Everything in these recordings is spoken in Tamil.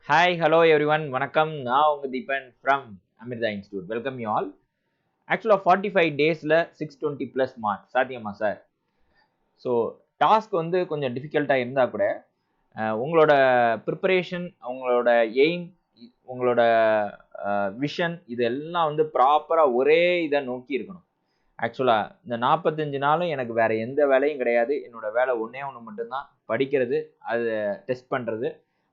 Hi, hello everyone. வணக்கம். நான் உங்க Deepan from Amrita institute. Welcome you all. Actually 45 டேஸ்ல 620 பிளஸ் மார்க் சாத்தியமா சார்? ஸோ டாஸ்க் வந்து கொஞ்சம் டிஃபிகல்ட்டா இருந்தா கூட உங்களோட ப்ரிப்பரேஷன், உங்களோட எய்ம், உங்களோட விஷன் இதெல்லாம் வந்து ப்ராப்பரா ஒரே இதை நோக்கி இருக்கணும். ஆக்சுவலா இந்த 45 நாளும் எனக்கு வேற எந்த வேலையும் கிடையாது. என்னோட வேலை ஒண்ணே ஒண்ணு மட்டும்தான். படிக்கிறது, அதை டெஸ்ட் பண்றது.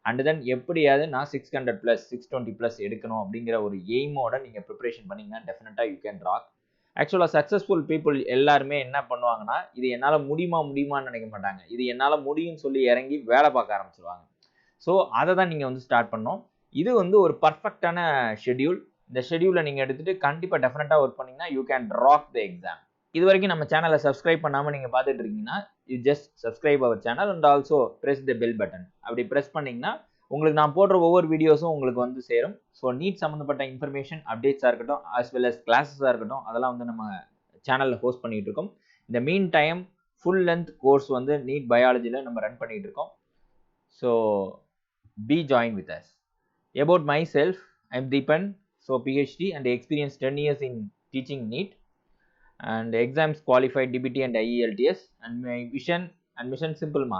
அண்ட் தென் எப்படியாவது நான் 600 பிளஸ் 620 பிளஸ் எடுக்கணும் அப்படிங்கிற ஒரு எய்மோட நீங்க ப்ரிப்பரேஷன் பண்ணீங்கன்னா டெஃபினட்டா யூ கேன் ராக். ஆக்சுவலா சக்சஸ்ஃபுல் பீப்புள் எல்லாருமே என்ன பண்ணுவாங்கன்னா, இது என்னால முடியுமான்னு நினைக்க மாட்டாங்க. இது என்னால முடியும்னு சொல்லி இறங்கி வேலை பார்க்க ஆரம்பிச்சிருவாங்க. ஸோ அதை தான் நீங்க வந்து ஸ்டார்ட் பண்ணணும். இது வந்து ஒரு பர்ஃபெக்டான ஷெட்யூல். இந்த ஷெட்யூலை நீங்க எடுத்துட்டு கண்டிப்பா டெஃபினட்டா ஒர்க் பண்ணீங்கன்னா you can rock the exam. இது வரைக்கும் நம்ம சேனலை சப்ஸ்கிரைப் பண்ணாம நீங்க பார்த்துட்டு இருக்கீங்கன்னா you just subscribe our channel and also press the bell button. அப்படி பிரஸ் பண்ணீங்கன்னா உங்களுக்கு நான் போடுற ஒவ்வொரு வீடியோஸும் உங்களுக்கு வந்து சேரும். ஸோ நீட் சம்மந்தப்பட்ட இன்ஃபர்மேஷன் அப்டேட்ஸாக இருக்கட்டும், ஆஸ் வெல் அஸ் கிளாஸஸாக இருக்கட்டும், அதெல்லாம் வந்து நம்ம சேனலில் ஹோஸ்ட் பண்ணிட்டு இருக்கோம். இந்த mean time full length course வந்து நீட் பயாலஜியில் நம்ம ரன் பண்ணிட்டு இருக்கோம். So be join with us. About myself, I am Deepan, so PhD and experience 10 years in teaching NEET and exams qualified DBT and IELTS and my vision and mission simple மா,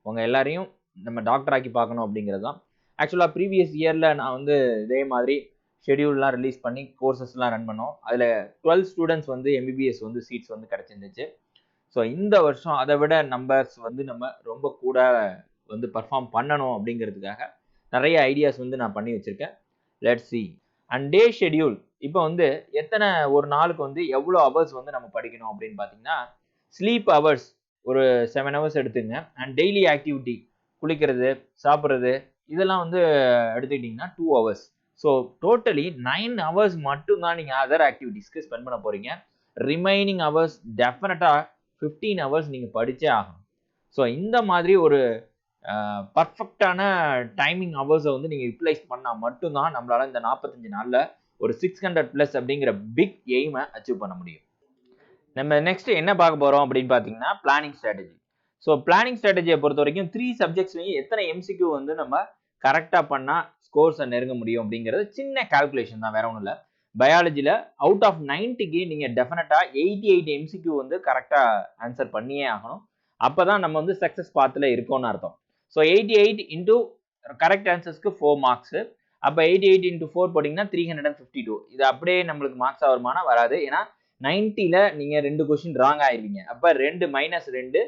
உங்க எல்லாரையும் நம்ம டாக்டர் ஆக்கி பார்க்கணும் அப்படிங்கிறது தான். ஆக்சுவலாக ப்ரீவியஸ் இயரில் நான் வந்து இதே மாதிரி ஷெடியூல்லாம் ரிலீஸ் பண்ணி கோர்சஸ்லாம் ரன் பண்ணோம். அதில் 12 ஸ்டூடெண்ட்ஸ் வந்து MBBS வந்து சீட்ஸ் வந்து கிடச்சிருந்துச்சு. ஸோ இந்த வருஷம் அதை விட நம்பர்ஸ் வந்து நம்ம ரொம்ப கூட வந்து பர்ஃபார்ம் பண்ணணும் அப்படிங்கிறதுக்காக நிறைய ஐடியாஸ் வந்து நான் பண்ணி வச்சிருக்கேன். Let's see. And day schedule இப்போ வந்து எத்தனை ஒரு நாளுக்கு வந்து எவ்வளோ ஹவர்ஸ் வந்து நம்ம படிக்கணும் அப்படின்னு பார்த்தீங்கன்னா, ஸ்லீப் ஹவர்ஸ் ஒரு 7 ஹவர்ஸ் எடுத்துங்க. அண்ட் டெய்லி ஆக்டிவிட்டி குளிக்கிறது, சாப்பிட்றது இதெல்லாம் வந்து எடுத்துக்கிட்டிங்கன்னா 2 ஹவர்ஸ். ஸோ டோட்டலி 9 ஹவர்ஸ் மட்டும்தான் நீங்கள் அதர் ஆக்டிவிட்டிஸ்க்கு ஸ்பெண்ட் பண்ண போகிறீங்க. ரிமைனிங் ஹவர்ஸ் டெஃபினட்டாக 15 ஹவர்ஸ் நீங்கள் படித்தே ஆகணும். ஸோ இந்த மாதிரி ஒரு பர்ஃபெக்டான டைமிங் ஹவர்ஸை வந்து நீங்கள் யூட்டிலைஸ் பண்ணால் மட்டும்தான் நம்மளால இந்த 45 நாளில் ஒரு 600 ப்ளஸ் அப்படிங்கிற பிக் எய்மை அச்சீவ் பண்ண முடியும். நம்ம நெக்ஸ்ட் என்ன பார்க்க போகிறோம் அப்படின்னு பார்த்தீங்கன்னா, பிளானிங் ஸ்ட்ராட்டஜி. ஸோ பிளானிங் ஸ்ட்ராட்டஜியை பொறுத்த வரைக்கும் 3 சப்ஜெக்ட்ஸ்லையும் எத்தனை MCQ வந்து நம்ம கரெக்டாக பண்ணால் ஸ்கோர்ஸை நெருங்க முடியும் அப்படிங்கிறது சின்ன கால்குலேஷன் தான், வேற ஒன்றும் இல்லை. பயாலஜியில் அவுட் ஆஃப் 90க்கு நீங்கள் டெஃபினட்டாக 88 MCQ வந்து கரெக்டாக ஆன்சர் பண்ணியே ஆகணும். அப்போ தான் நம்ம வந்து சக்ஸஸ் பாத்தில் இருக்கோம்னு அர்த்தம். ஸோ 88 இன்டூ கரெக்ட் ஆன்சர்ஸ்க்கு 4 மார்க்ஸ். அப்போ 88 இன்டூ 4 போட்டிங்கன்னா 352. இது அப்படியே நம்மளுக்கு மார்க்ஸாக வருமானா வராது. ஏன்னா 90ல நீங்கள் 2 கொஸ்டின் ராங் ஆயிருவீங்க. அப்போ 2 மைனஸ் 2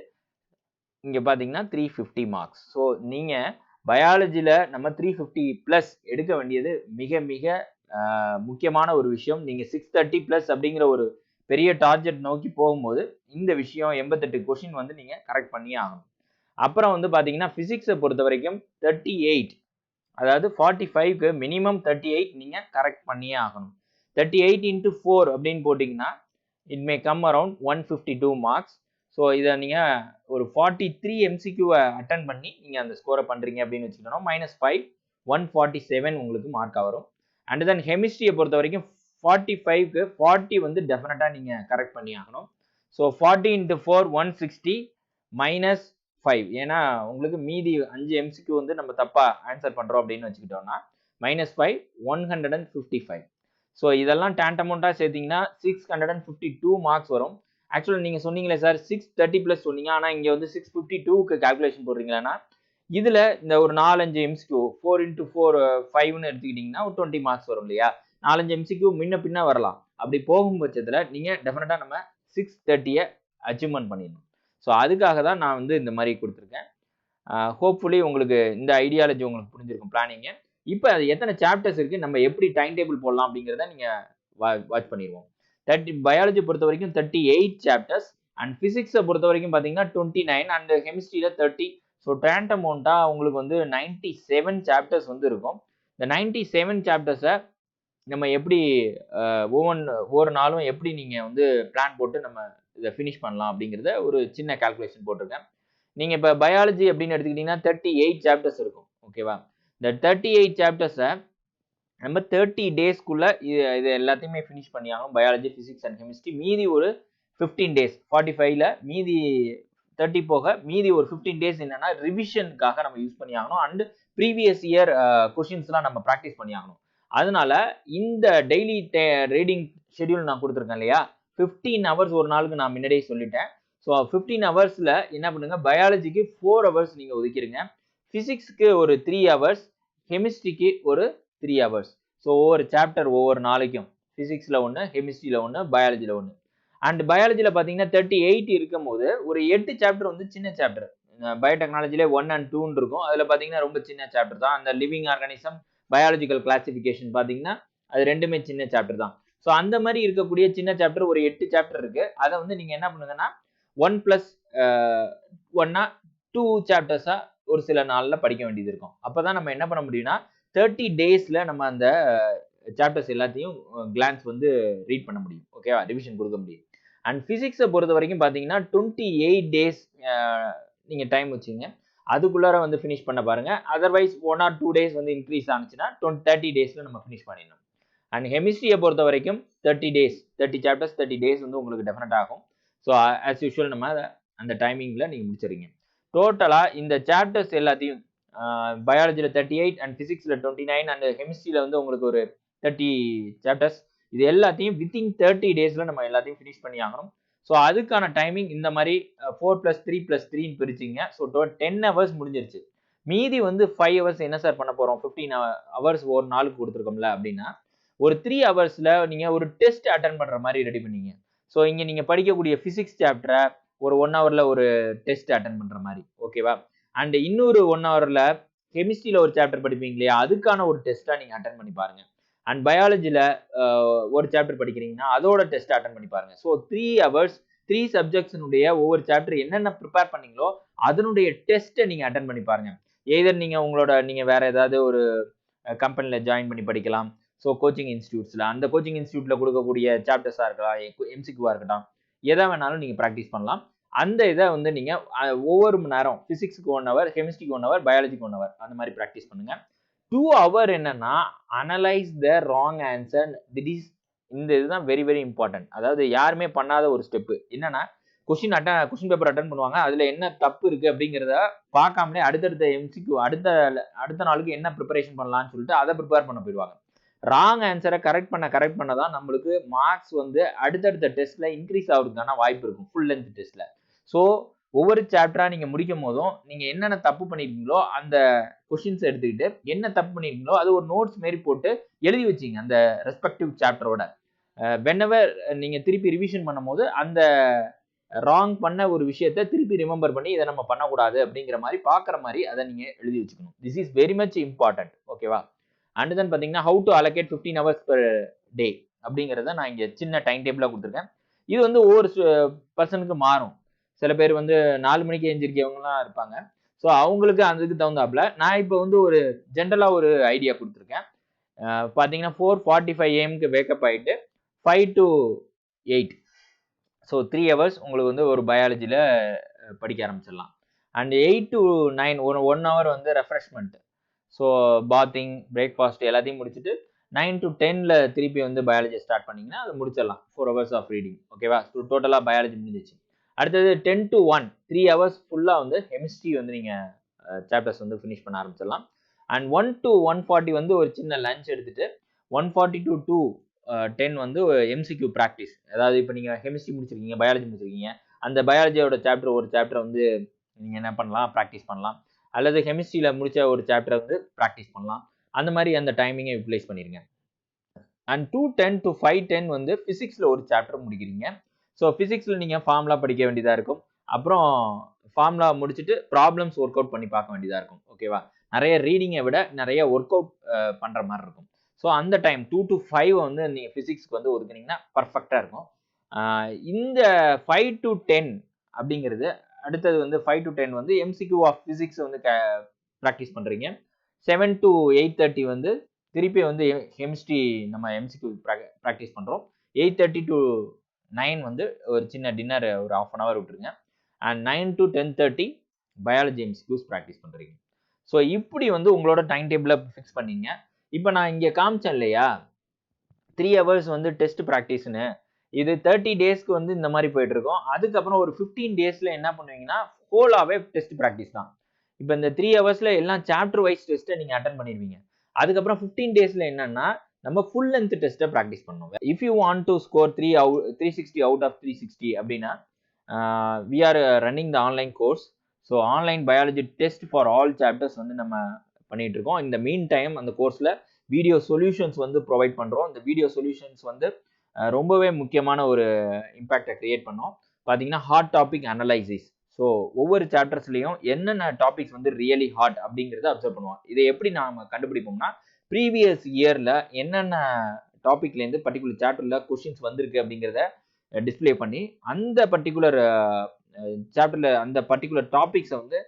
இங்கே பார்த்தீங்கன்னா 350 மார்க்ஸ். ஸோ நீங்கள் பயாலஜியில் நம்ம 350 ப்ளஸ் எடுக்க வேண்டியது மிக மிக முக்கியமான ஒரு விஷயம். நீங்கள் 630 ப்ளஸ் அப்படிங்கிற ஒரு பெரிய டார்கெட் நோக்கி போகும்போது இந்த விஷயம் 88 கொஸ்டின் வந்து நீங்கள் கரெக்ட் பண்ணியே ஆகணும். அப்புறம் வந்து பார்த்தீங்கன்னா ஃபிசிக்ஸை பொறுத்த வரைக்கும் 38, அதாவது 45க்கு மினிமம் 38 நீங்கள் கரெக்ட் பண்ணியே ஆகணும். 38 இன்ட்டு 4 அப்படின்னு போட்டிங்கன்னா it may come around 152 marks. So இதை நீங்கள் ஒரு 43 MCQவை அட்டன் பண்ணி நீங்கள் அந்த ஸ்கோரை பண்ணுறீங்க அப்படின்னு வச்சுக்கிட்டோம். -5 147 உங்களுக்கு மார்க்காக வரும். அண்ட் தென் கெமிஸ்ட்ரியை பொறுத்த வரைக்கும் 45க்கு 40 வந்து டெஃபினட்டாக நீங்கள் கரெக்ட் பண்ணி ஆகணும். ஸோ 40 இன்ட்டு 4 160 -5, ஏன்னா உங்களுக்கு மீதி 5 MCQ வந்து நம்ம தப்பா ஆன்சர் பண்றோம் அப்படின்னு வச்சுக்கிட்டோம்னா -5 155. ஸோ இதெல்லாம் டேண்டமௌண்டா சேர்த்தீங்கன்னா 652 மார்க்ஸ் வரும். ஆக்சுவலா நீங்க சொன்னீங்களே சார் 630 பிளஸ் சொன்னீங்க, ஆனா இங்க வந்து 652க்கு கால்குலேஷன் போடுறீங்களா? இதுல இந்த ஒரு 4-5 MCQ 4 இன்டூ 4 5ன்னு எடுத்துக்கிட்டீங்கன்னா ஒரு 20 மார்க்ஸ் வரும் இல்லையா? 4-5 MCQ முன்ன பின்ன வரலாம். அப்படி போகும் பட்சத்துல நீங்க டெஃபினட்டா நம்ம 630 அச்சீவ்மெண்ட் பண்ணிடணும். ஸோ அதுக்காக தான் நான் வந்து இந்த மாதிரி கொடுத்துருக்கேன். ஹோப்ஃபுல்லி உங்களுக்கு இந்த ஐடியாலஜி உங்களுக்கு புரிஞ்சிருக்கும் பிளானிங்கு. இப்போ அது எத்தனை சாப்டர்ஸ் இருக்குது, நம்ம எப்படி டைம் டேபிள் போடலாம் அப்படிங்கிறத நீங்கள் வாட்ச் பண்ணிடுவோம். பயாலஜி பொறுத்த வரைக்கும் 38 சாப்டர்ஸ் அண்ட் ஃபிசிக்ஸை பொறுத்த வரைக்கும் பார்த்தீங்கன்னா 29 அண்ட் கெமிஸ்ட்ரியில் 30. ஸோ டேண்டமௌண்ட்டாக உங்களுக்கு வந்து 97 சாப்டர்ஸ் வந்து இருக்கும். இந்த 97 சாப்டர்ஸை நம்ம எப்படி ஒவ்வொரு நாளும் எப்படி நீங்கள் வந்து பிளான் போட்டு நம்ம இதை ஃபினிஷ் பண்ணலாம் அப்படிங்கிறத ஒரு சின்ன கால்குலேஷன் போட்டிருக்கேன். நீங்கள் இப்போ பயாலஜி அப்படின்னு எடுத்துக்கிட்டிங்கன்னா 38 சாப்டர்ஸ் இருக்கும். ஓகேவா? இந்த 38 சாப்டர்ஸை நம்ம 30 டேஸ்க்குள்ளே இது எல்லாத்தையுமே ஃபினிஷ் பண்ணி ஆகணும். Biology, physics and chemistry. மீதி ஒரு 15 டேஸ் 45ல் மீதி 30 போக மீதி ஒரு 15 டேஸ் என்னன்னா ரிவிஷனுக்காக நம்ம யூஸ் பண்ணி ஆகணும். அண்ட் ப்ரீவியஸ் இயர் கொஷின்ஸ்லாம் நம்ம ப்ராக்டிஸ் பண்ணி ஆகணும். அதனால இந்த டெய்லி ரீடிங் ஷெட்யூல் நான் கொடுத்துருக்கேன் இல்லையா, 15 ஹவர்ஸ் ஒரு நாளுக்கு நான் முன்னாடியே சொல்லிட்டேன். ஸோ 15 ஹவர்ஸ்ல என்ன பண்ணுங்க, பயாலஜிக்கு 4 ஹவர்ஸ் நீங்க ஒதுக்கிடுங்க, பிசிக்ஸ்க்கு ஒரு 3 ஹவர்ஸ், கெமிஸ்ட்ரிக்கு ஒரு 3 ஹவர்ஸ். ஸோ ஒவ்வொரு சாப்டர் ஒவ்வொரு நாளைக்கும் பிசிக்ஸ்ல ஒன்று, கெமிஸ்ட்ரியில ஒன்று, பயாலஜில ஒன்று. அண்ட் பயாலஜில பார்த்தீங்கன்னா 38 இருக்கும் போது ஒரு 8 சாப்டர் வந்து சின்ன சாப்டர். பயோடெக்னாலஜிலே 1 and 2 இருக்கும். அதில் பார்த்தீங்கன்னா ரொம்ப சின்ன சாப்டர் தான். அந்த லிவிங் ஆர்கானிசம், பயாலஜிக்கல் கிளாசிஃபிகேஷன் பார்த்தீங்கன்னா அது ரெண்டுமே சின்ன சாப்டர் தான். ஸோ அந்த மாதிரி இருக்கக்கூடிய சின்ன சாப்டர் ஒரு 8 சாப்டர் இருக்கு. அதை வந்து நீங்க என்ன பண்ணுங்கன்னா 1+1 2 சாப்டர்ஸா ஒரு சில நாள்ல படிக்க வேண்டியது இருக்கும். அப்பதான் நம்ம என்ன பண்ண முடியும்னா 30 டேஸ்ல நம்ம அந்த சாப்டர்ஸ் எல்லாத்தையும் கிளான்ஸ் வந்து ரீட் பண்ண முடியும். ஓகேவா, ரிவிஷன் கொடுக்க முடியும். அண்ட் பிசிக்ஸை பொறுத்த வரைக்கும் பார்த்தீங்கன்னா 28 டேஸ் நீங்க டைம் வச்சுங்க, அதுக்குள்ளார வந்து ஃபினிஷ் பண்ண பாருங்க. அதர்வைஸ் 1 or 2 டேஸ் வந்து இன்க்ரீஸ் ஆனிச்சுன்னா 30 டேஸ்ல நம்ம ஃபினிஷ் பண்ணிடணும். அண்ட் கெமிஸ்ட்ரியை பொறுத்த வரைக்கும் 30 டேஸ், 30 சாப்டர்ஸ் 30 டேஸ் வந்து உங்களுக்கு டெஃபினட் ஆகும். ஸோ ஆஸ் யூஷுவல் நம்ம அந்த டைமிங்ல நீங்க முடிச்சிருங்க. டோட்டலா இந்த சாப்டர்ஸ் எல்லாத்தையும் பயாலஜில 38 அண்ட் பிசிக்ஸ்ல 29 அண்ட் கெமிஸ்ட்ரியில வந்து உங்களுக்கு ஒரு 30 சாப்டர்ஸ், இது எல்லாத்தையும் வித்தின் 30 டேஸ்ல நம்ம எல்லாத்தையும் ஃபினிஷ் பண்ணி ஆகணும். ஸோ அதுக்கான டைமிங் இந்த மாதிரி 4+3+3 பிரிச்சிங்க. ஸோ 10 ஹவர்ஸ் முடிஞ்சிருச்சு. மீதி வந்து 5 ஹவர்ஸ் என்ன சார் பண்ண போறோம், 15 ஹவர்ஸ் ஒரு நாளுக்கு கொடுத்துருக்கோம்ல அப்படின்னா, ஒரு 3 ஹவர்ஸ்ல நீங்க ஒரு டெஸ்ட் அட்டன் பண்ற மாதிரி ரெடி பண்ணீங்க. ஸோ இங்க நீங்க படிக்கக்கூடிய பிசிக்ஸ் சாப்டரை ஒரு 1 ஹவர்ல ஒரு டெஸ்ட் அட்டன் பண்ற மாதிரி, ஓகேவா. அண்ட் இன்னொரு 1 ஹவர்ல கெமிஸ்ட்ரியில ஒரு சாப்டர் படிப்பீங்க இல்லையா, அதுக்கான ஒரு டெஸ்ட்டா நீங்க அட்டன் பண்ணி பாருங்க. அண்ட் பயாலஜில ஒரு சாப்டர் படிக்கிறீங்கன்னா அதோட டெஸ்ட் அட்டன் பண்ணி பாருங்க. ஸோ 3 ஹவர்ஸ் 3 சப்ஜெக்ட்ஸினுடைய ஒவ்வொரு சாப்டர் என்னென்ன ப்ரிப்பேர் பண்ணீங்களோ அதனுடைய டெஸ்ட்டை நீங்க அட்டன் பண்ணி பாருங்க. எய்தர் நீங்க வேற ஏதாவது ஒரு கம்பெனில ஜாயின் பண்ணி படிக்கலாம். ஸோ கோச்சிங் இன்ஸ்டியூட்ஸ்ல அந்த கோச்சிங் இன்ஸ்டியூட்ல கொடுக்கக்கூடிய சாப்டர்ஸா இருக்கலாம், எம்சிக்யூவா இருக்கட்டும், எதை வேணாலும் நீங்க ப்ராக்டிஸ் பண்ணலாம். அந்த இதை வந்து நீங்க ஒவ்வொரு மணி நேரம் பிசிக்ஸ்க்கு 1 ஹவர், கெமிஸ்ட்ரிக்கு 1 ஹவர், பயாலஜிக்கு 1 ஹவர் அந்த மாதிரி ப்ராக்டிஸ் பண்ணுங்க. 2 ஹவர் என்னன்னா அனலைஸ் த ராங் ஆன்சர். இந்த இதுதான் வெரி வெரி இம்பார்ட்டன்ட். அதாவது யாருமே பண்ணாத ஒரு ஸ்டெப் என்னன்னா, கொஸ்டின் பேப்பர் அட்டன் பண்ணுவாங்க, அதுல என்ன தப்பு இருக்கு அப்படிங்கிறத பார்க்காமலே அடுத்தடுத்த எம்சிக்யூ அடுத்த நாளுக்கு என்ன ப்ரிப்பரேஷன் பண்ணலாம்னு சொல்லிட்டு அதை ப்ரிப்பேர் பண்ண போயிடுவாங்க. ராங் ஆன்சரை கரெக்ட் பண்ண தான் நம்மளுக்கு மார்க்ஸ் வந்து அடுத்தடுத்த டெஸ்ட்ல இன்க்ரீஸ் ஆகுறதுக்கான வாய்ப்பு இருக்கும் ஃபுல் லென்த் டெஸ்ட்ல. ஸோ ஒவ்வொரு சாப்டரா நீங்க முடிக்கும் போதும் நீங்க என்னென்ன தப்பு பண்ணிருக்கீங்களோ அந்த கொஸ்டின்ஸ் எடுத்துக்கிட்டு என்ன தப்பு பண்ணிருக்கீங்களோ அது ஒரு நோட்ஸ் மாரி போட்டு எழுதி வச்சிங்க அந்த ரெஸ்பெக்டிவ் சாப்டரோட. வென்எவர் நீங்க திருப்பி ரிவிஷன் பண்ணும்போது அந்த ராங் பண்ண ஒரு விஷயத்த திருப்பி ரிமெம்பர் பண்ணி இதை நம்ம பண்ணக்கூடாது அப்படிங்கிற மாதிரி பாக்குற மாதிரி அதை நீங்க எழுதி வச்சுக்கணும். This is very much important, ஓகேவா. அண்ட் தென் பாத்தீங்கன்னா how to allocate 15 hours per day அப்படிங்கிறத நான் இங்க சின்ன டைம் டேபிளா கொடுத்துருக்கேன். இது வந்து ஒவ்வொரு பர்சனுக்கு மாறும். சில பேர் வந்து 4 மணிக்கு எந்திரிக்கவங்கலாம் இருப்பாங்க. ஸோ அவங்களுக்கு அதுக்கு தகுந்தாப்புல நான் இப்போ வந்து ஒரு ஜென்ரலா ஒரு ஐடியா கொடுத்துருக்கேன். பார்த்தீங்கன்னா 4:45 AM வேக்கப் ஆயிட்டு 5 to 8 ஸோ 3 ஹவர்ஸ் உங்களுக்கு வந்து ஒரு பயாலஜியில் படிக்க ஆரம்பிச்சிடலாம். அண்ட் 8 to 9 ஒரு 1 ஹவர் வந்து ரெஃப்ரெஷ்மெண்ட். ஸோ பாத்திங், பிரேக்ஃபாஸ்ட் எல்லாத்தையும் முடிச்சுட்டு 9 to 10ல திருப்பி வந்து பயாலஜி ஸ்டார்ட் பண்ணீங்கன்னா அது முடிச்சிடலாம். 4 ஹவர்ஸ் ஆஃப் ரீடிங், ஓகேவா. டோட்டலாக பயாலஜி முடிஞ்சிச்சு. அடுத்தது 10 to 1 3 ஹவர்ஸ் ஃபுல்லாக வந்து கெமிஸ்ட்ரி வந்து நீங்கள் சாப்டர்ஸ் வந்து ஃபினிஷ் பண்ண ஆரம்பிச்சிடலாம். அண்ட் 1 to 1:40 வந்து ஒரு சின்ன லஞ்ச் எடுத்துட்டு 1:40 to 2:10 வந்து எம்சிக்யூ ப்ராக்டிஸ். அதாவது இப்போ நீங்கள் கெமிஸ்ட்ரி முடிச்சிருக்கீங்க, பயாலஜி முடிச்சிருக்கீங்க, அந்த பயாலஜியோட ஒரு சாப்டர் வந்து நீங்கள் என்ன பண்ணலாம், ப்ராக்டிஸ் பண்ணலாம். அல்லது கெமிஸ்ட்ரியில முடிச்ச ஒரு சாப்டர் வந்து ப்ராக்டிஸ் பண்ணலாம். அந்த மாதிரி அந்த டைமிங்கை யூட்டிலைஸ் பண்ணிருங்க. அண்ட் 2:10 to 5:10 வந்து பிசிக்ஸ்ல ஒரு சாப்டர் முடிக்கிறீங்க. ஸோ பிசிக்ஸ்ல நீங்க ஃபார்முலா படிக்க வேண்டியதா இருக்கும். அப்புறம் ஃபார்முலா முடிச்சுட்டு ப்ராப்ளம்ஸ் ஒர்க் அவுட் பண்ணி பார்க்க வேண்டியதா இருக்கும், ஓகேவா. நிறைய ரீடிங்கை விட நிறைய ஒர்க் அவுட் பண்ற மாதிரி இருக்கும். ஸோ அந்த டைம் 2 to 5 வந்து நீங்க பிசிக்ஸ்க்கு வந்து ஒதுக்குனீங்கன்னா பர்ஃபெக்டா இருக்கும். இந்த 5 to 10 அப்படிங்கிறது அடுத்தது வந்து 5 to 10 வந்து எம்சிக்யூ ஆஃப் பிசிக்ஸ் வந்து ப்ராக்டிஸ் பண்றீங்க. 7 to 8:30 வந்து திருப்பி வந்து கெமிஸ்ட்ரி நம்ம எம்சிக்யூ ப்ராக்டிஸ் பண்றோம். 8:30 to 9 வந்து ஒரு சின்ன டின்னர் ஒரு 1/2 hour விட்டுருங்க. And 9 to 10:30 biology MCQs practice பண்றீங்க. ஸோ இப்படி வந்து உங்களோட டைம் டேபிள ஃபிக்ஸ் பண்ணீங்க. இப்போ நான் இங்க காமிச்சேன் இல்லையா 3 ஹவர்ஸ் வந்து டெஸ்ட் ப்ராக்டிஸ்னு, இது 30 டேஸ்க்கு வந்து இந்த மாதிரி போயிட்டு இருக்கும். அதுக்கப்புறம் ஒரு 15 டேஸ்ல என்ன பண்ணுவீங்கன்னா ஹோலாவே டெஸ்ட் ப்ராக்டிஸ் தான். இப்போ இந்த 3 ஹவர்ஸ்ல எல்லாம் சாப்டர் வைஸ் டெஸ்ட்டை நீங்க அட்டன் பண்ணிடுவீங்க. அதுக்கப்புறம் 15 டேஸ்ல என்னன்னா நம்ம ஃபுல் லென்த் டெஸ்ட்டை ப்ராக்டிஸ் பண்ணுவோம். If you want to score 360 out of 360 அப்படின்னா we are running the online course. So online biology test for all chapters வந்து நம்ம பண்ணிட்டு இருக்கோம். இந்த மீன் டைம் அந்த கோர்ஸ்ல வீடியோ சொல்யூஷன்ஸ் வந்து ப்ரொவைட் பண்றோம். இந்த வீடியோ சொல்யூஷன்ஸ் வந்து ரொம்பவே முக்கியமான ஒரு இம்பாக்டை கிரியேட் பண்ணோம். பார்த்தீங்கன்னா ஹாட் டாபிக் அனலைசிஸ். ஸோ ஒவ்வொரு சாப்டர்ஸ்லையும் என்னென்ன டாபிக்ஸ் வந்து ரியலி ஹாட் அப்படிங்கிறத அப்சர்வ் பண்ணுவோம். இதை எப்படி நாம கண்டுபிடிப்போம்னா ப்ரீவியஸ் இயர்ல என்னென்ன டாபிக்லேருந்து பர்டிகுலர் சாப்டர்ல கொஸ்டின்ஸ் வந்திருக்கு அப்படிங்கிறத டிஸ்பிளே பண்ணி அந்த பர்டிகுலர் சாப்டர்ல அந்த பர்டிகுலர் டாபிக்ஸை வந்து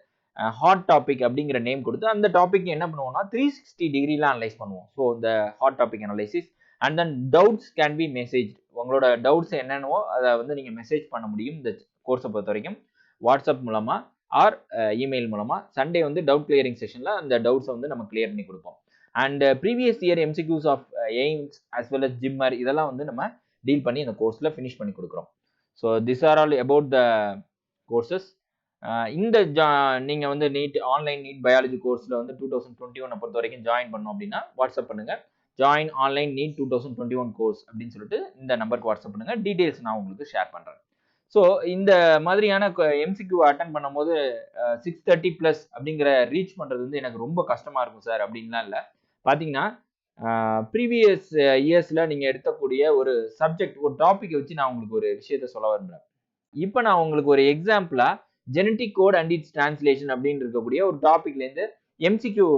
ஹாட் டாபிக் அப்படிங்கிற நேம் கொடுத்து அந்த டாபிக் என்ன பண்ணுவோம்னா 360 டிகிரில அனலைஸ் பண்ணுவோம். ஸோ இந்த hot topic analysis and then doubts can be message. உங்களோட டவுட்ஸ் என்னென்னவோ அதை வந்து நீங்க மெசேஜ் பண்ண முடியும். இந்த கோர்ஸை பொறுத்த வரைக்கும் வாட்ஸ்அப் மூலமா ஆர் இமெயில் மூலமா. சண்டே வந்து டவுட் கிளியரிங் செஷன்ல அந்த டவுட்ஸை வந்து நம்ம கிளியர் பண்ணி கொடுப்போம். And previous year MCQs of AIIMS as well as JIPMER இதெல்லாம் வந்து நம்ம டீல் பண்ணி இந்த கோர்ஸ்ல ஃபினிஷ் பண்ணி கொடுக்குறோம். So this are all about the courses. இந்த நீங்க வந்து நீட் ஆன்லைன் நீட் பயாலஜி கோர்ஸ்ல வந்து 2021 பொறுத்த வரைக்கும் ஜாயின் பண்ணோம் அப்படின்னா வாட்ஸ்அப் பண்ணுங்க. ஜாயின் ஆன்லைன் நீட் 2021 கோர்ஸ் அப்படின்னு சொல்லிட்டு இந்த நம்பருக்கு வாட்ஸ்அப் பண்ணுங்க. டீடைல்ஸ் நான் உங்களுக்கு ஷேர் பண்றேன். ஸோ இந்த மாதிரியான எம்சிக்யூ அட்டன் பண்ணும்போது 630 பிளஸ் அப்படிங்கிற ரீச் பண்றது வந்து எனக்கு ரொம்ப கஷ்டமா இருக்கும் சார் அப்படின்லாம் இல்லை. பாத்தீங்கன்னா ப்ரீவியஸ் இயர்ஸ்ல நீங்க எடுக்கக்கூடிய ஒரு சப்ஜெக்ட் ஒரு டாபிக் வச்சு நான் உங்களுக்கு ஒரு விஷயத்த சொல்ல விரும்புறேன். இப்போ நான் உங்களுக்கு ஒரு எக்ஸாம்பிளா genetic code and its translation அப்படின்னு இருக்கக்கூடிய ஒரு டாபிக்ல இருந்து எம்சிக்யூ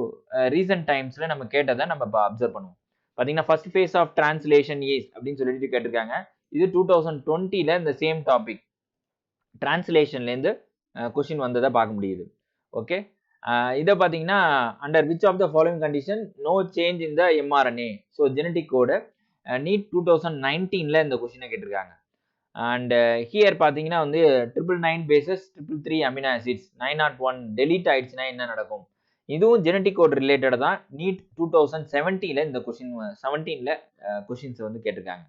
ரீசன்ட் டைம்ஸ்ல நம்ம கேட்டதை நம்ம அப்சர்வ் பண்ணுவோம். பாத்தீங்கன்னா first phase of translation is அப்படின்னு சொல்லிட்டு கேட்டிருக்காங்க. இது 2020ல இந்த சேம் டாபிக் டிரான்ஸ்லேஷன்ல இருந்து கொஸ்டின் வந்ததை பார்க்க முடியுது. ஓகே, இதை பார்த்தீங்கன்னா under which of the following condition no change in the mRNA. So genetic code need 2019ல இந்த கொஸ்டினை கேட்டிருக்காங்க. அண்ட் ஹியர் பார்த்தீங்கன்னா வந்து 999 பேசஸ் 333 அமினோ ஆசிட்ஸ் 901 டெலீட் ஆயிடுச்சுன்னா என்ன நடக்கும்? இதுவும் ஜெனடிக் கோட் ரிலேட்டட் தான். நீட் 2017ல இந்த கொஸ்டின் 17ல கொஸ்டின்ஸ் வந்து கேட்டிருக்காங்க.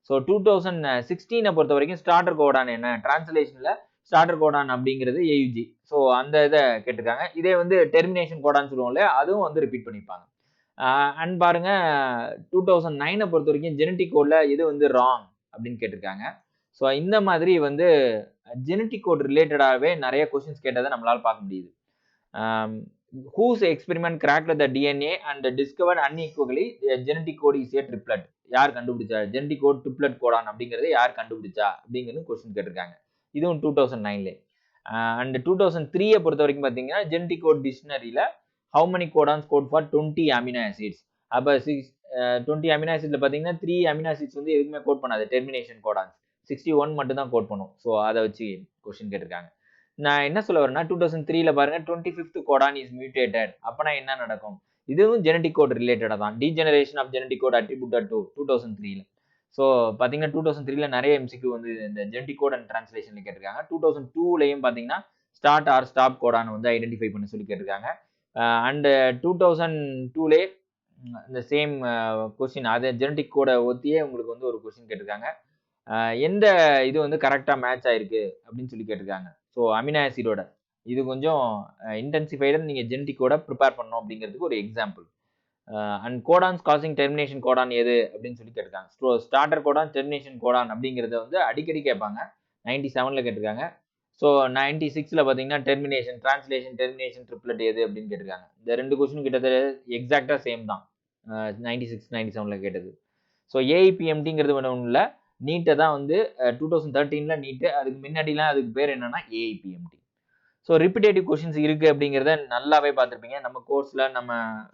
ஸோ 2016 பொறுத்த வரைக்கும் ஸ்டார்டர் கோடான் என்ன டிரான்ஸ்லேஷன்ல ஸ்டார்டர் கோடான் அப்படிங்கிறது ஏயுஜி. ஸோ அந்த இதை கேட்டிருக்காங்க. இதே வந்து டெர்மினேஷன் கோடான்னு சொல்லுவோம்ல அதுவும் வந்து ரிப்பீட் பண்ணிப்பாங்க. அண்ட் பாருங்க 2009 பொறுத்த வரைக்கும் ஜெனடிக் கோட்ல எது வந்து ராங் அப்படின்னு கேட்டிருக்காங்க. ஸோ இந்த மாதிரி வந்து ஜெனடிக் கோட் ரிலேட்டடாகவே நிறைய கொஸ்டின்ஸ் கேட்டதை நம்மளால பார்க்க முடியுது. Whose experiment cracked the DNA and discovered unequivocally genetic code is a triplet. யார் கண்டுபிடிச்சா ஜெனடிக் கோட் ட்ரிப்ளட் கோடான் அப்படிங்கிறத யார் கண்டுபிடிச்சா அப்படிங்கிறது கொஸ்டின் கேட்டிருக்காங்க. இதுவும் 2009ல. அண்ட் 2003 பொறுத்த வரைக்கும் பார்த்தீங்கன்னா ஜெனடிக் கோட் டிக்ஷனரியில how many codons code for 20 amino acids. அப்போ 20 அமினோ ஆசிட்ல பார்த்தீங்கன்னா 3 அமினோ ஆசிட்ஸ் வந்து எதுவுமே கோட் பண்ணாது டெர்மினேஷன் கோடான்ஸ் 61 மட்டும் தான் கோட் பண்ணும். ஸோ அதை வச்சு கொஸ்டின் கேட்டிருக்காங்க. நான் என்ன சொல்ல வரேன்னா 2003ல பாருங்க 25th கோடான் இஸ் மியூட்டேட்டட். அப்பனா என்ன நடக்கும்? இதுவும் ஜெனடிக் கோட் ரிலேட்டடா தான். Degeneration of genetic code attributed to 2003ல. ஸோ பார்த்தீங்கன்னா 2003ல நிறைய எம்சிக்யூ வந்து இந்த ஜெனடிக் கோட் அண்ட் டிரான்ஸ்லேஷன்ல கேட்டிருக்காங்க. 2002லையும் பார்த்தீங்கன்னா ஸ்டார்ட் ஆர் ஸ்டாப் கோடான் வந்து ஐடென்டிஃபை பண்ண சொல்லி கேட்டிருக்காங்க. அண்ட் 2002லே இந்த சேம் கொஸ்டின் அதை ஜெனடிக் கோடை ஒத்தியே உங்களுக்கு வந்து ஒரு கொஸ்டின் கேட்டிருக்காங்க. எந்த இது வந்து கரெக்டாக மேட்ச் ஆயிருக்கு அப்படின்னு சொல்லி கேட்டிருக்காங்க. ஸோ அமினோ ஆசிடோட இது கொஞ்சம் இன்டென்சிஃபைடாக நீங்கள் ஜெனடிக்கோட ப்ரிப்பேர் பண்ணணும் அப்படிங்கிறதுக்கு ஒரு example. And codons causing termination Godan எது அப்படின்னு சொல்லி கேட்டிருக்காங்க. So starter Godan termination Godan அப்படிங்கிறத வந்து அடிக்கடி கேட்பாங்க. 97ல கேட்டிருக்காங்க. ஸோ 96ல பார்த்தீங்கன்னா டெர்மினேஷன் டிரான்ஸ்லேஷன் டெர்மினேஷன் ட்ரிப்ளட் எது அப்படின்னு கேட்டிருக்காங்க. இந்த ரெண்டு கொஸ்டின் கிட்டத்தட்ட எக்ஸாக்டாக சேம் தான் 96 97ல கேட்டது. ஸோ ஏஐபிஎம்டிங்கிறது ஒன்றும் இல்லை, நீட்டை தான் வந்து 2013ல நீட்டு, அதுக்கு முன்னாடிலாம் அதுக்கு பேர் என்னன்னா ஏஐபிஎம்டி. ஸோ ரிப்பிட்டேட்டிவ் கொஸ்டின்ஸ் இருக்கு அப்படிங்கிறத நல்லாவே பார்த்துருப்பீங்க. நம்ம கோர்ஸ்ல நம்ம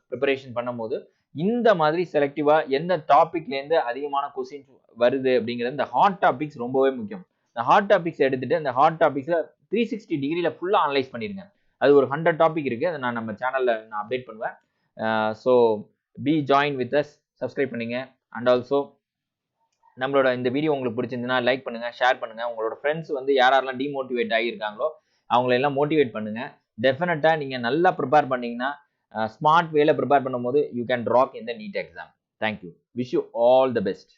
ப்ரிப்பரேஷன் பண்ணும்போது இந்த மாதிரி செலக்டிவா எந்த டாபிக்லேருந்து அதிகமான கொஸ்டின்ஸ் வருது அப்படிங்கிறது இந்த ஹாட் டாபிக்ஸ் ரொம்பவே முக்கியம். இந்த ஹாட் டாபிக்ஸ் எடுத்துட்டு அந்த ஹாட் டாபிக்ஸ்ல 360 டிகிரியில ஃபுல்லா அனலைஸ் பண்ணிருங்க. அது ஒரு 100 டாபிக் இருக்கு, அதை நான் நம்ம சேனல்ல நான் அப்டேட் பண்ணுவேன். So be join with us, subscribe பண்ணுங்க. அண்ட் ஆல்சோ நம்மளோட இந்த வீடியோ உங்களுக்கு பிடிச்சிருந்துன்னா லைக் பண்ணுங்க, ஷேர் பண்ணுங்க. உங்களோட ஃப்ரெண்ட்ஸ் வந்து யாரெல்லாம் டிமோட்டிவேட் ஆகியிருக்காங்களோ அவங்களெல்லாம் மோட்டிவேட் பண்ணுங்க. டெஃபினட்டா நீங்க நல்லா ப்ரிப்பேர் பண்ணீங்கன்னா ஸ்மார்ட் வேல ப்ரிப்பேர் பண்ணும்போது you can rock in the need exam. Thank you. Wish you all the best.